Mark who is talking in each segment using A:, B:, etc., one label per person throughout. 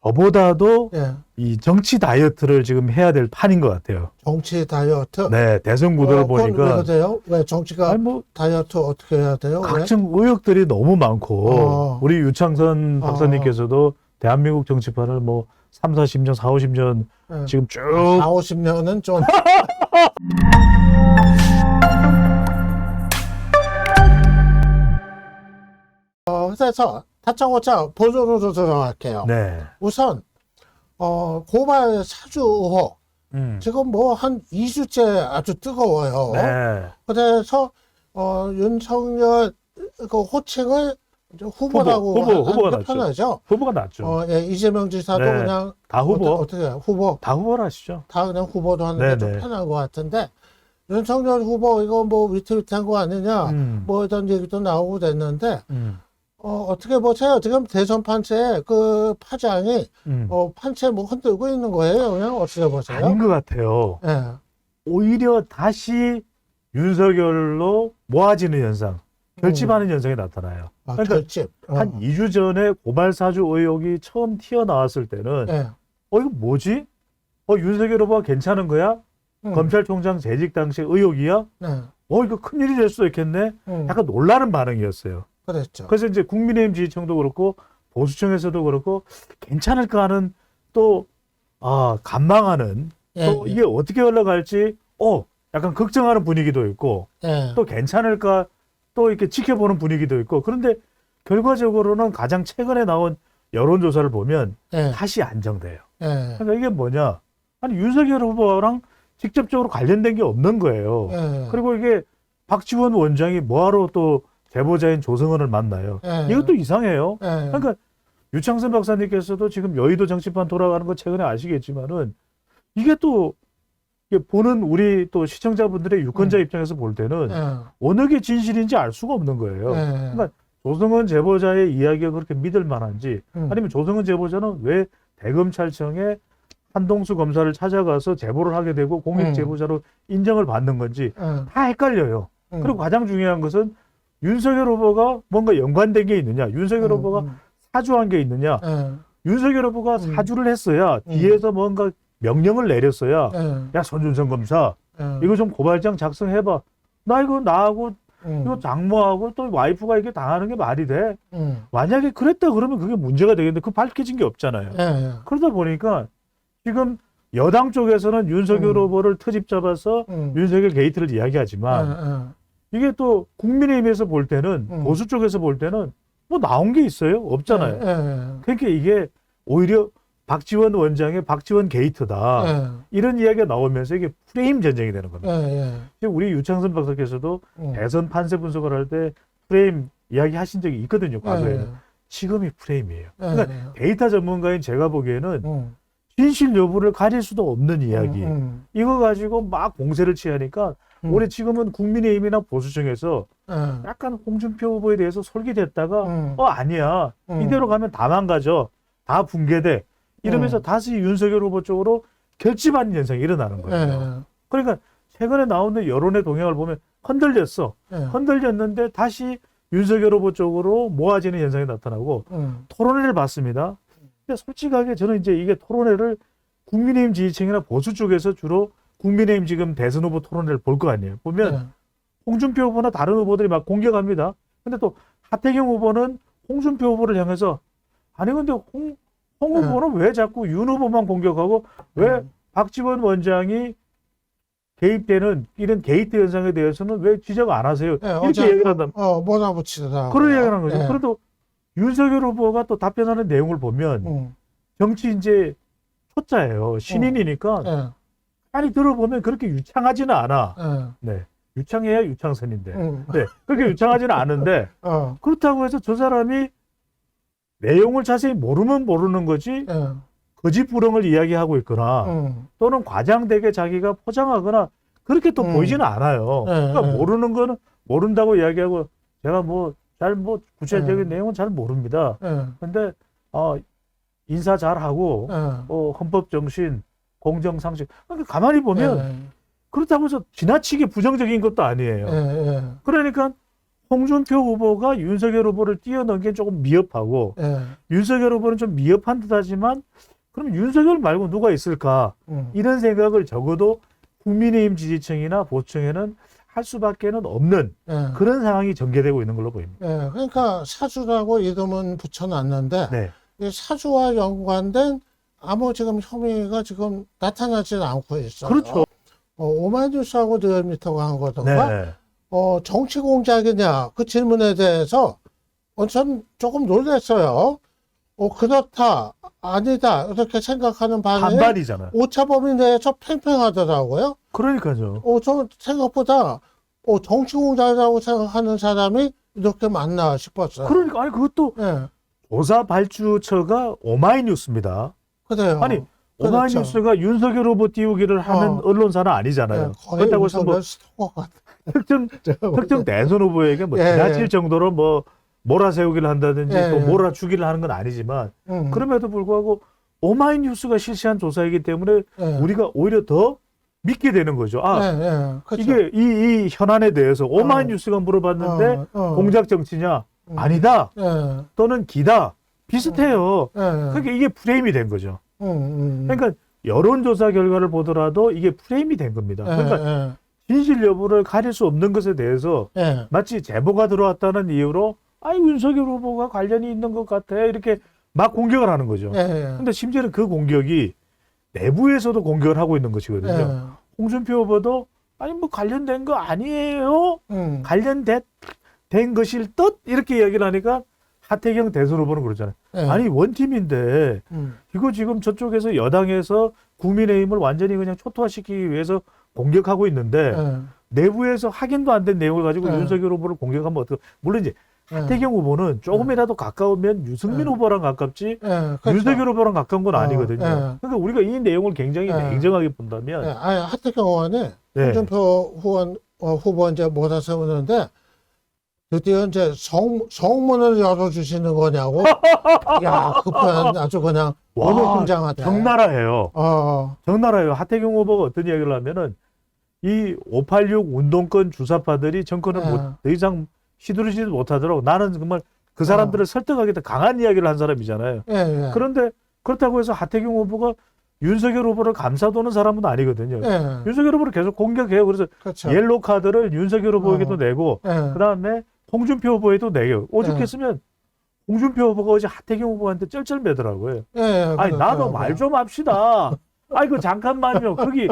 A: 저보다도
B: 예.
A: 이 정치 다이어트를 지금 해야 될 판인 것 같아요.
B: 정치 다이어트?
A: 네, 대선 구도를
B: 그건 왜
A: 보니까
B: 그래요? 왜 정치가
A: 아니 뭐
B: 다이어트 어떻게 해야 돼요? 왜?
A: 각종 의혹들이 너무 많고 우리 유창선 박사님께서도 대한민국 정치판을 뭐 3, 40년, 4, 50년
B: 예.
A: 지금 쭉
B: 4, 50년은 좀 그래서 다짜고짜 본론으로 들어갈게요.
A: 네.
B: 우선 고발 사주 의혹 지금 뭐 한 2주째 아주 뜨거워요.
A: 네.
B: 그래서 윤석열 그 호칭을 이제 후보라고
A: 후보가
B: 하는 게
A: 낫죠.
B: 편하죠.
A: 후보가 낫죠.
B: 예, 이재명 지사도
A: 네.
B: 그냥
A: 다 후보.
B: 어떻게 해요? 후보
A: 다 후보라 하시죠.
B: 다 그냥 후보도 하는 게 좀
A: 네네.
B: 편한 것 같은데 윤석열 후보 이거 뭐 위태위태한 거 아니냐 뭐 이런 얘기도 나오고 됐는데 어떻게 보세요? 지금 대선 판세에 그 파장이 판세 뭐 흔들고 있는 거예요? 그냥 어떻게 보세요?
A: 아닌 것 같아요.
B: 예.
A: 오히려 다시 윤석열로 모아지는 현상, 결집하는 현상이 나타나요.
B: 아,
A: 그러니까
B: 결집.
A: 한 2주 전에 고발사주 의혹이 처음 튀어나왔을 때는
B: 예.
A: 이거 뭐지? 윤석열 후보가 괜찮은 거야? 검찰총장 재직 당시 의혹이야?
B: 네.
A: 이거 큰일이 될 수도 있겠네? 약간 놀라는 반응이었어요.
B: 그랬죠.
A: 그래서 이제 국민의힘 지지층도 그렇고 보수층에서도 그렇고 괜찮을까 하는 또 간망하는
B: 예,
A: 또 이게 어떻게 흘러갈지 약간 걱정하는 분위기도 있고
B: 예.
A: 또 괜찮을까 또 이렇게 지켜보는 분위기도 있고 그런데 결과적으로는 가장 최근에 나온 여론조사를 보면
B: 예.
A: 다시 안정돼요.
B: 예.
A: 그러니까 이게 뭐냐? 아니 윤석열 후보랑 직접적으로 관련된 게 없는 거예요.
B: 예.
A: 그리고 이게 박지원 원장이 뭐하러 또 제보자인 조성은을 만나요.
B: 예.
A: 이것도 이상해요.
B: 예.
A: 그러니까 유창선 박사님께서도 지금 여의도 정치판 돌아가는 거 최근에 아시겠지만은 이게 또 이게 보는 우리 또 시청자분들의 유권자 입장에서 볼 때는
B: 예.
A: 어느 게 진실인지 알 수가 없는 거예요.
B: 예.
A: 그러니까 조성은 제보자의 이야기가 그렇게 믿을 만한지 아니면 조성은 제보자는 왜 대검찰청에 한동수 검사를 찾아가서 제보를 하게 되고 공익 제보자로 인정을 받는 건지 다 헷갈려요. 그리고 가장 중요한 것은 윤석열 후보가 뭔가 연관된 게 있느냐, 윤석열 후보가 사주한 게 있느냐, 윤석열 후보가 사주를 했어야 뒤에서 뭔가 명령을 내렸어야 야 손준성 검사 이거 좀 고발장 작성해봐. 나 이거 나하고 이거 장모하고 또 와이프가 이게 당하는 게 말이 돼. 만약에 그랬다 그러면 그게 문제가 되겠는데 그 밝혀진 게 없잖아요.
B: 예.
A: 그러다 보니까 지금 여당 쪽에서는 윤석열 후보를 트집 잡아서 윤석열 게이트를 이야기하지만 이게 또 국민의힘에서 볼 때는 보수 쪽에서 볼 때는 뭐 나온 게 있어요? 없잖아요. 그러니까 이게 오히려 박지원 원장의 박지원 게이트다. 이런 이야기가 나오면서 이게 프레임 전쟁이 되는 겁니다. 지금 우리 유창선 박사께서도 대선 판세 분석을 할 때 프레임 이야기 하신 적이 있거든요. 과거에는. 지금이 프레임이에요. 그러니까 데이터 전문가인 제가 보기에는 진실 여부를 가릴 수도 없는 이야기. 이거 가지고 막 공세를 취하니까 올해 지금은 국민의힘이나 보수층에서 약간 홍준표 후보에 대해서 솔깃했다가 아니야. 이대로 가면 다 망가져. 다 붕괴돼. 이러면서 다시 윤석열 후보 쪽으로 결집하는 현상이 일어나는 거예요. 그러니까 최근에 나오는 여론의 동향을 보면 흔들렸어. 흔들렸는데 다시 윤석열 후보 쪽으로 모아지는 현상이 나타나고 토론회를 봤습니다. 근데 솔직하게 저는 이제 이게 토론회를 국민의힘 지지층이나 보수 쪽에서 주로 국민의힘 지금 대선 후보 토론회를 볼 거 아니에요. 보면 홍준표 후보나 다른 후보들이 막 공격합니다. 근데 또 하태경 후보는 홍준표 후보를 향해서 아니 근데 홍 후보는 왜 자꾸 윤 후보만 공격하고 왜 박지원 원장이 개입되는 이런 게이트 현상에 대해서는 왜 지적 안 하세요? 이렇게 얘기를 한다.
B: 몰아붙이더라.
A: 그런 얘기를 하는 거죠. 그래도 윤석열 후보가 또 답변하는 내용을 보면 정치 이제 초짜예요. 신인이니까 많이 들어보면 그렇게 유창하지는 않아. 네, 유창해야 유창선인데. 네, 그렇게 유창하지는 않은데 그렇다고 해서 저 사람이 내용을 자세히 모르면 모르는 거지 거짓부렁을 이야기하고 있거나 또는 과장되게 자기가 포장하거나 그렇게 또 보이지는 않아요. 그러니까 모르는 거는 모른다고 이야기하고 제가 구체적인 내용은 잘 모릅니다. 근데 인사 잘하고 헌법 정신, 공정 상식. 그러니까 가만히 보면 그렇다고 해서 지나치게 부정적인 것도 아니에요. 그러니까 홍준표 후보가 윤석열 후보를 뛰어넘기엔 조금 미흡하고
B: 예.
A: 윤석열 후보는 좀 미흡한 듯하지만 그럼 윤석열 말고 누가 있을까? 이런 생각을 적어도 국민의힘 지지층이나 보수층에는 할 수밖에는 없는
B: 예.
A: 그런 상황이 전개되고 있는 걸로 보입니다.
B: 예. 그러니까 사주라고 이름은 붙여놨는데
A: 네.
B: 이 사주와 연관된 아무 지금 혐의가 지금 나타나지는 않고 있어요.
A: 그렇죠.
B: 오마이뉴스하고 리얼미터가 한 거던가
A: 네.
B: 정치 공작이냐 그 질문에 대해서 전 조금 놀랐어요. 그렇다 아니다 이렇게 생각하는 반응이
A: 반반이잖아요.
B: 오차범위 내에서 팽팽하더라고요.
A: 그러니까요.
B: 저 생각보다 정치 공작이라고 생각하는 사람이 이렇게 많나 싶었어요.
A: 그러니까 아니 그것도
B: 예,
A: 조사 발주처가 오마이뉴스입니다.
B: 그래요.
A: 아니
B: 그렇죠.
A: 오마이뉴스가 윤석열 후보 띄우기를 하는 언론사는 아니잖아요.
B: 예, 거의
A: 그렇다고 해서 뭐
B: 스토커 같은.
A: 특정 대선 후보에게 뭐
B: 예,
A: 지나칠
B: 예.
A: 정도로 뭐 몰아세우기를 한다든지
B: 예,
A: 또
B: 예.
A: 몰아주기를 하는 건 아니지만 그럼에도 불구하고 오마이뉴스가 실시한 조사이기 때문에
B: 예.
A: 우리가 오히려 더 믿게 되는 거죠. 아
B: 그렇죠.
A: 이게 이 현안에 대해서 오마이뉴스가 물어봤는데 공작 정치냐? 아니다.
B: 예,
A: 또는 기다. 비슷해요.
B: 예,
A: 그러니까 이게 프레임이 된 거죠.
B: 음.
A: 그러니까 여론조사 결과를 보더라도 이게 프레임이 된 겁니다. 그러니까 진실 여부를 가릴 수 없는 것에 대해서
B: 예.
A: 마치 제보가 들어왔다는 이유로 윤석열 후보가 관련이 있는 것 같아 이렇게 막 공격을 하는 거죠.
B: 예.
A: 근데 심지어는 그 공격이 내부에서도 공격을 하고 있는 것이거든요. 홍준표 후보도 뭐 관련된 거 아니에요. 관련된 것일 듯 이렇게 이야기를 하니까 하태경 대선 후보는 그러잖아요. 아니 원팀인데 이거 지금 저쪽에서 여당에서 국민의힘을 완전히 그냥 초토화시키기 위해서 공격하고 있는데 내부에서 확인도 안 된 내용을 가지고 윤석열 후보를 공격하면 어떡해. 물론 이제 하태경 후보는 조금이라도 가까우면 유승민 후보랑 가깝지
B: 그렇죠.
A: 윤석열 후보랑 가까운 건 아니거든요.
B: 예.
A: 그러니까 우리가 이 내용을 굉장히 냉정하게 본다면
B: 하태경 의원이
A: 네.
B: 홍준표 후보 이제 몰아세우는데 드디어 이제 성문을 열어주시는 거냐고. 야, 그 표현 아주 그냥 오늘 굉장하다.
A: 적나라해요. 적나라해요. 하태경 후보가 어떤 이야기를 하면은 이 586 운동권 주사파들이 정권을 더 이상 시두르지도 못하도록 나는 정말 그 사람들을 설득하겠다 강한 이야기를 한 사람이잖아요. 그런데 그렇다고 해서 하태경 후보가 윤석열 후보를 감싸도는 사람은 아니거든요. 윤석열 후보를 계속 공격해요. 그래서
B: 그렇죠.
A: 옐로 카드를 윤석열 후보에게도 내고 그다음에 홍준표 후보에도 내요. 오죽했으면 홍준표 후보가 어제 하태경 후보한테 쩔쩔매더라고요. 아니 나도 말 좀 합시다. 아이고 잠깐만요. 거기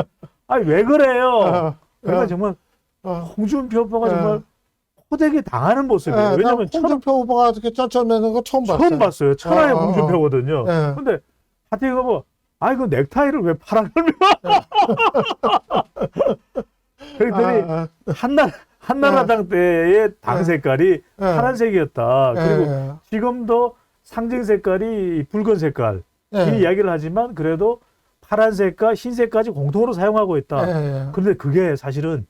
A: 왜 그래요? 그러니까 정말 홍준표 후보가 정말 호되게 당하는 모습이에요. 왜냐하면
B: 홍준표 후보가 이렇게 쩔쩔매는 거 처음 봤어요.
A: 처음 봤어요. 천하의 홍준표거든요. 근데 하태경 후보 그 넥타이를 왜 파란 걸 그랬더니 한나라당 때의 당 색깔이 파란색이었다. 그리고 지금도 상징 색깔이 붉은 색깔. 이 이야기를 하지만 그래도 파란색과 흰색까지 공통으로 사용하고 있다. 그런데 그게 사실은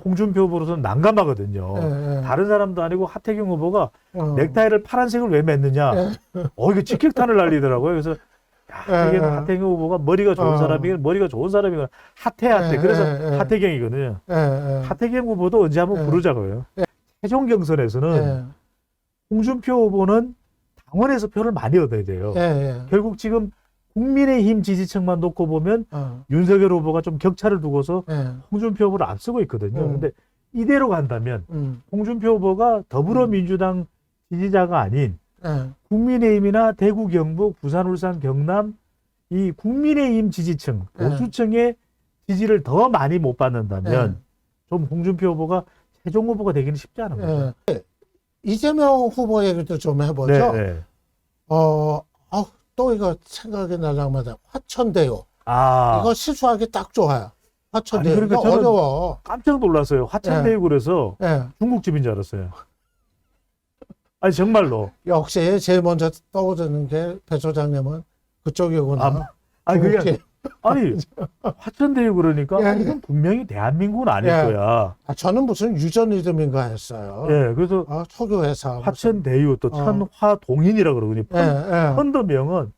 A: 홍준표 후보로서는 난감하거든요. 다른 사람도 아니고 하태경 후보가 넥타이를 파란색을 왜 맸느냐. 이거 직격탄을 날리더라고요. 그래서 하태경 후보가 머리가 좋은 사람이긴 머리가 좋은 사람이긴 핫해. 그래서 하태경이거든요. 하태경 후보도 언제 한번 부르자고요. 최종 경선에서는 홍준표 후보는 당원에서 표를 많이 얻어야 돼요. 결국 지금 국민의힘 지지층만 놓고 보면 윤석열 후보가 좀 격차를 두고서 홍준표 후보를 앞서고 있거든요. 근데 이대로 간다면 홍준표 후보가 더불어민주당 지지자가 아닌 국민의힘이나 대구, 경북, 부산, 울산, 경남 이 국민의힘 지지층, 보수층의 지지를 더 많이 못 받는다면 좀 홍준표 후보가 최종 후보가 되기는 쉽지 않은 거죠.
B: 이재명 후보 얘기도 좀 해보죠. 또 이거 생각이 날랑마다 화천대유. 이거 실수하기 딱 좋아요. 화천대유.
A: 그러니까
B: 이거 어려워.
A: 깜짝 놀랐어요. 화천대유 그래서 중국집인 줄 알았어요. 정말로.
B: 역시 제일 먼저 떠오르는 게 배 소장님은 그쪽이구나.
A: 그게 화천대유 그러니까 이건 분명히 대한민국은 아닐 거야.
B: 저는 무슨 유전 이름인가 했어요.
A: 그래서
B: 석유회사.
A: 화천대유 또 천화동인이라 그러거든요. 펀더명은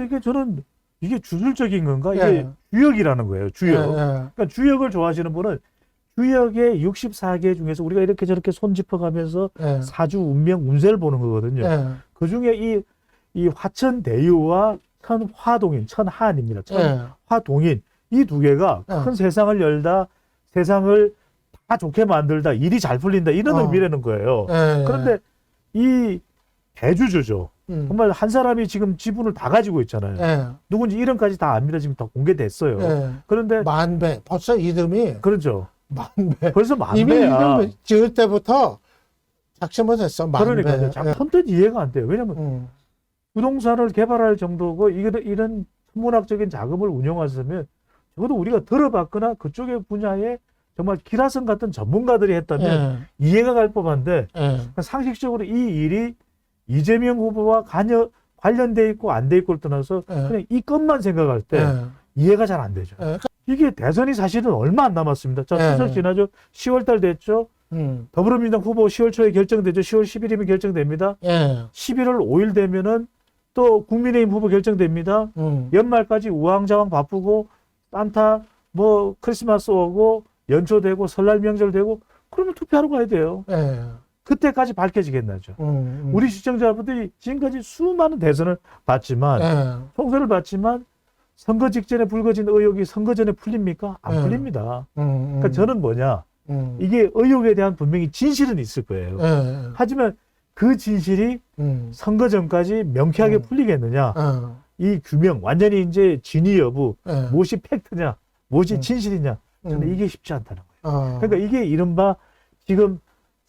A: 이게 저는 이게 주술적인 건가? 이게 주역이라는 거예요. 주역. 그러니까 주역을 좋아하시는 분은 주역의 64개 중에서 우리가 이렇게 저렇게 손 짚어가면서
B: 예.
A: 사주 운명 운세를 보는 거거든요.
B: 예.
A: 그 중에 이 화천대유와 천화동인, 천하입니다.
B: 예.
A: 천화동인 이 두 개가
B: 예.
A: 큰 세상을 열다, 세상을 다 좋게 만들다, 일이 잘 풀린다 이런 의미라는 거예요.
B: 예.
A: 그런데 이 대주주죠.
B: 음.
A: 정말 한 사람이 지금 지분을 다 가지고 있잖아요.
B: 예.
A: 누군지 이름까지 다 압니다. 지금 다 공개됐어요.
B: 예.
A: 그런데
B: 만배. 벌써 이름이
A: 그렇죠.
B: 만배.
A: 벌써
B: 이미
A: 만배야.
B: 이름 지을 때부터 작심을 했어. 만배.
A: 그러니까요. 선뜻 이해가 안 돼요. 왜냐하면 부동산을 개발할 정도고 이런 천문학적인 자금을 운영하셨으면 적어도 우리가 들어봤거나 그쪽의 분야에 정말 기라성 같은 전문가들이 했다면
B: 예.
A: 이해가 갈 법한데
B: 예.
A: 상식적으로 이 일이 이재명 후보와 관련돼 있고 안 돼 있고를 떠나서
B: 예.
A: 그냥 이 것만 생각할 때
B: 예.
A: 이해가 잘 안 되죠.
B: 예.
A: 이게 대선이 사실은 얼마 안 남았습니다. 자,
B: 예.
A: 추석 지나죠. 10월 달 됐죠. 더불어민주당 후보 10월 초에 결정되죠. 10월 10일이면 결정됩니다.
B: 예.
A: 11월 5일 되면은 또 국민의힘 후보 결정됩니다. 연말까지 우왕좌왕 바쁘고 산타 뭐 크리스마스 오고 연초 되고 설날 명절 되고 그러면 투표하러 가야 돼요.
B: 예.
A: 그때까지 밝혀지겠나죠. 우리 시청자분들이 지금까지 수많은 대선을 봤지만
B: 예.
A: 총선을 봤지만 선거 직전에 불거진 의혹이 선거 전에 풀립니까? 안
B: 예.
A: 풀립니다. 그러니까 저는 뭐냐 이게 의혹에 대한 분명히 진실은 있을 거예요.
B: 예.
A: 하지만 그 진실이 선거 전까지 명쾌하게 풀리겠느냐? 이 규명 완전히 이제 진위 여부
B: 예.
A: 무엇이 팩트냐, 무엇이 진실이냐? 저는 이게 쉽지 않다는 거예요.
B: 어.
A: 그러니까 이게 이른바 지금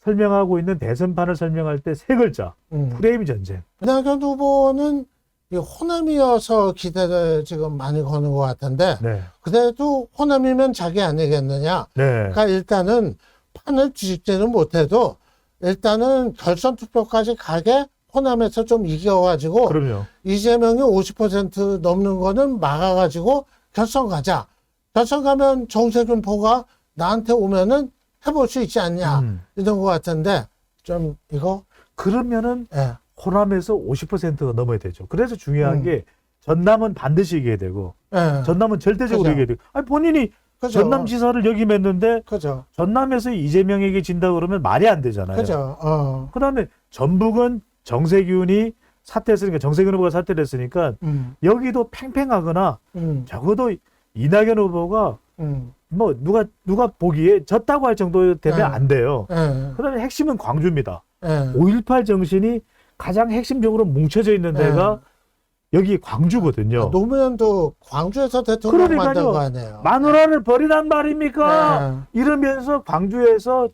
A: 설명하고 있는 대선판을 설명할 때 세 글자 프레임 전쟁.
B: 이낙연 후보는 이 호남이어서 기대를 지금 많이 거는 것 같은데
A: 네,
B: 그래도 호남이면 자기 아니겠느냐.
A: 네,
B: 그러니까 일단은 판을 뒤집지는 못해도 일단은 결선 투표까지 가게 호남에서 좀 이겨가지고
A: 그럼요.
B: 이재명이 50% 넘는 거는 막아가지고 결선 가자. 결선 가면 정세균포가 나한테 오면은 해볼 수 있지 않냐 이런 것 같은데 좀 이거
A: 그러면은
B: 예.
A: 호남에서 50%가 넘어야 되죠. 그래서 중요한 게 전남은 반드시 이겨야 되고
B: 예.
A: 전남은 절대적으로
B: 그죠.
A: 이겨야 되고. 아니 본인이
B: 그죠.
A: 전남지사를 역임했는데
B: 그죠.
A: 전남에서 이재명에게 진다 그러면 말이 안 되잖아요.
B: 그죠. 어.
A: 그다음에 전북은 정세균이 사퇴했으니까 정세균 후보가 사퇴를 했으니까 여기도 팽팽하거나 적어도 이낙연 후보가 뭐 누가 보기에 졌다고 할 정도 되면
B: 네.
A: 안 돼요.
B: 예.
A: 그다음에 핵심은 광주입니다.
B: 예.
A: 5.18 정신이 가장 핵심적으로 뭉쳐져 있는 데가 여기 광주거든요.
B: 노무현도 광주에서 대통령
A: 그러니까요.
B: 만든 거 아니에요.
A: 마누라를 버리란 말입니까?
B: 네.
A: 이러면서 광주에서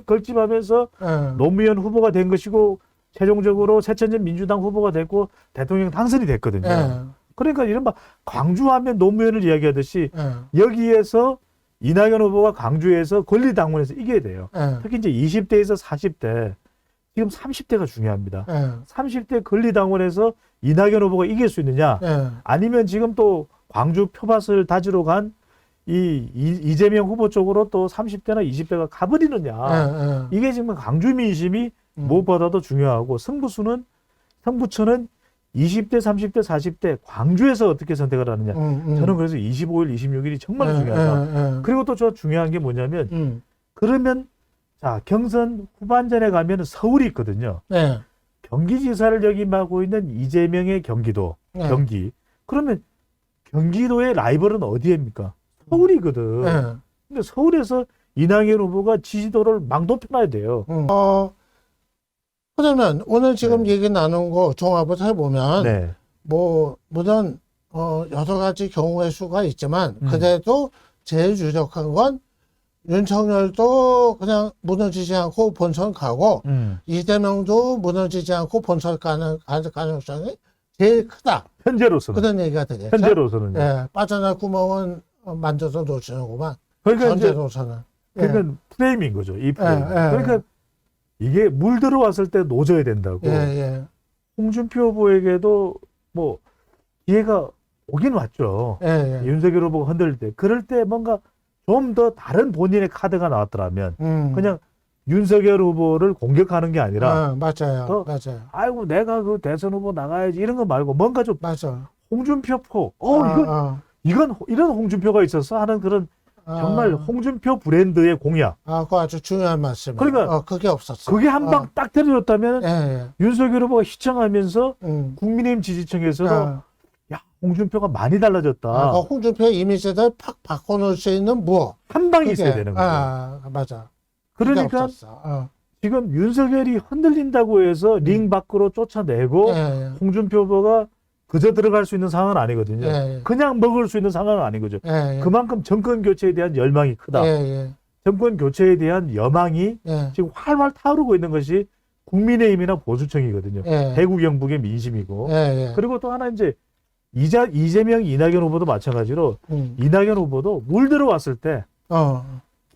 A: 걸집하면서
B: 예.
A: 노무현 후보가 된 것이고 최종적으로 새천년 민주당 후보가 됐고 대통령 당선이 됐거든요.
B: 예.
A: 그러니까 이른바 광주하면 노무현을 이야기하듯이
B: 예.
A: 여기에서 이낙연 후보가 광주에서 권리당원에서 이겨야 돼요.
B: 예.
A: 특히 이제 20대에서 40대, 지금 30대가 중요합니다.
B: 예.
A: 30대 권리당원에서 이낙연 후보가 이길 수 있느냐?
B: 예.
A: 아니면 지금 또 광주 표밭을 다지러 간 이재명 후보 쪽으로 또 30대나 20대가 가버리느냐?
B: 예.
A: 이게 지금 광주 민심이 무엇보다도 중요하고 승부처는 20대, 30대, 40대 광주에서 어떻게 선택을 하느냐. 저는 그래서 25일, 26일이 정말 중요하다. 그리고 또 저 중요한 게 뭐냐면 그러면 자 경선 후반전에 가면 서울이 있거든요.
B: 예.
A: 경기지사를 역임하고 있는 이재명의 경기도,
B: 예.
A: 경기. 그러면 경기도의 라이벌은 어디입니까? 서울이거든.
B: 예.
A: 근데 서울에서 이낙연 후보가 지지도를 막 높여놔야 돼요.
B: 그러면 오늘 지금 얘기 나눈 거 종합을 해보면
A: 네.
B: 뭐 물론 여러 가지 경우의 수가 있지만 그래도 제일 유력한 건 윤석열도 그냥 무너지지 않고 본선 가고 이재명도 무너지지 않고 본선 가는 가능성이 제일 크다.
A: 현재로서는.
B: 그런 얘기가 되겠죠.
A: 현재로서는.
B: 예, 빠져날 구멍은 만져서 놓치는구만.
A: 그러니까 이제
B: 현재로서는.
A: 그러니까 프레임인 거죠. 이 프레임.
B: 예.
A: 그러니까 이게 물 들어왔을 때 노져야 된다고.
B: 예.
A: 홍준표 후보에게도 뭐 기회가 오긴 왔죠.
B: 예.
A: 윤석열 후보가 흔들릴 때. 그럴 때 뭔가 좀 더 다른 본인의 카드가 나왔더라면 그냥 윤석열 후보를 공격하는 게 아니라
B: 맞아요. 맞아요.
A: 아이고 내가 그 대선 후보 나가야지 이런 거 말고 뭔가 좀
B: 맞아.
A: 홍준표포 이건 이런 홍준표가 있었어 하는 그런 정말 홍준표 브랜드의 공약.
B: 그거 아주 중요한 말씀이에요.
A: 그러니까
B: 그게 없었어.
A: 그게 한 방 딱 때려줬다면 윤석열 후보가 시청하면서 국민의힘 지지층에서도 야, 홍준표가 많이 달라졌다.
B: 홍준표의 이미지를 팍 바꿔놓을 수 있는 무엇.
A: 한 방이 있어야 되는 거예요.
B: 맞아.
A: 그러니까 지금 윤석열이 흔들린다고 해서 링 밖으로 쫓아내고 홍준표 후보가 그저 들어갈 수 있는 상황은 아니거든요. 그냥 먹을 수 있는 상황은 아니거죠. 그만큼 정권 교체에 대한 열망이 크다. 정권 교체에 대한 여망이 지금 활활 타오르고 있는 것이 국민의힘이나 보수층이거든요. 대구 경북의 민심이고. 그리고 또 하나 이제 이재명, 이낙연 후보도 마찬가지로 이낙연 후보도 물 들어왔을 때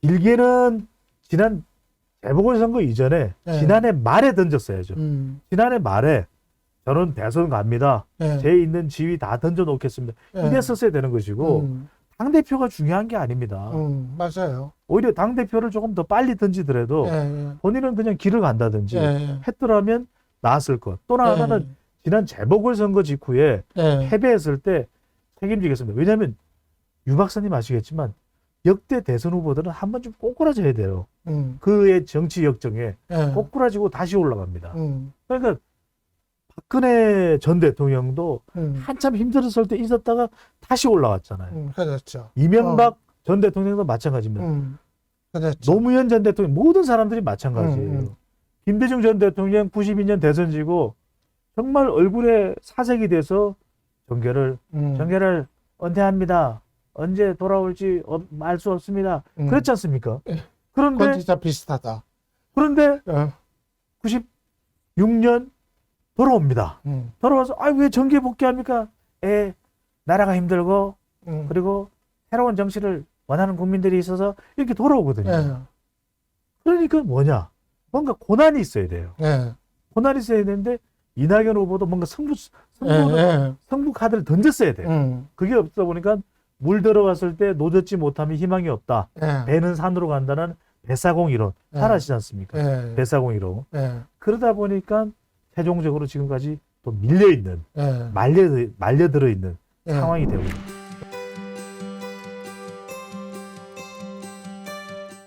A: 길게는 지난 재보궐선거 이전에 지난해 말에 던졌어야죠. 지난해 말에 저는 대선 갑니다. 제 있는 지위 다 던져놓겠습니다. 이랬었어야 되는 것이고 당대표가 중요한 게 아닙니다.
B: 맞아요.
A: 오히려 당대표를 조금 더 빨리 던지더라도 본인은 그냥 길을 간다든지 했더라면 나았을 것. 또 하나는 지난 재보궐선거 직후에 패배했을 때 책임지겠습니다. 왜냐하면 유 박사님 아시겠지만 역대 대선 후보들은 한 번쯤 꼬꾸라져야 돼요. 그의 정치 역정에 꼬꾸라지고 다시 올라갑니다. 그러니까 박근혜 전 대통령도 한참 힘들었을 때 있었다가 다시 올라왔잖아요.
B: 그렇죠.
A: 이명박 전 대통령도 마찬가지입니다.
B: 그렇죠.
A: 노무현 전 대통령 모든 사람들이 마찬가지예요. 김대중 전 대통령 92년 대선 지고 정말 얼굴에 사색이 돼서 정계를 은퇴합니다. 언제 돌아올지 알 수 없습니다. 그렇지 않습니까? 그런데
B: 그건 진짜 비슷하다.
A: 그런데 96년 돌아옵니다. 돌아와서 왜 정계 복귀합니까? 나라가 힘들고 그리고 새로운 정치를 원하는 국민들이 있어서 이렇게 돌아오거든요. 그러니까 뭐냐? 뭔가 고난이 있어야 돼요. 고난이 있어야 되는데 이낙연 후보도 뭔가 승부 카드를 던졌어야 돼요. 그게 없다 보니까 물 들어왔을 때 노젓지 못하면 희망이 없다. 배는 산으로 간다는 배사공 이론 잘 아시지 않습니까? 배사공 이론. 그러다 보니까 최종적으로 지금까지 또 밀려있는 말려들어 있는 상황이 되고 있습니다.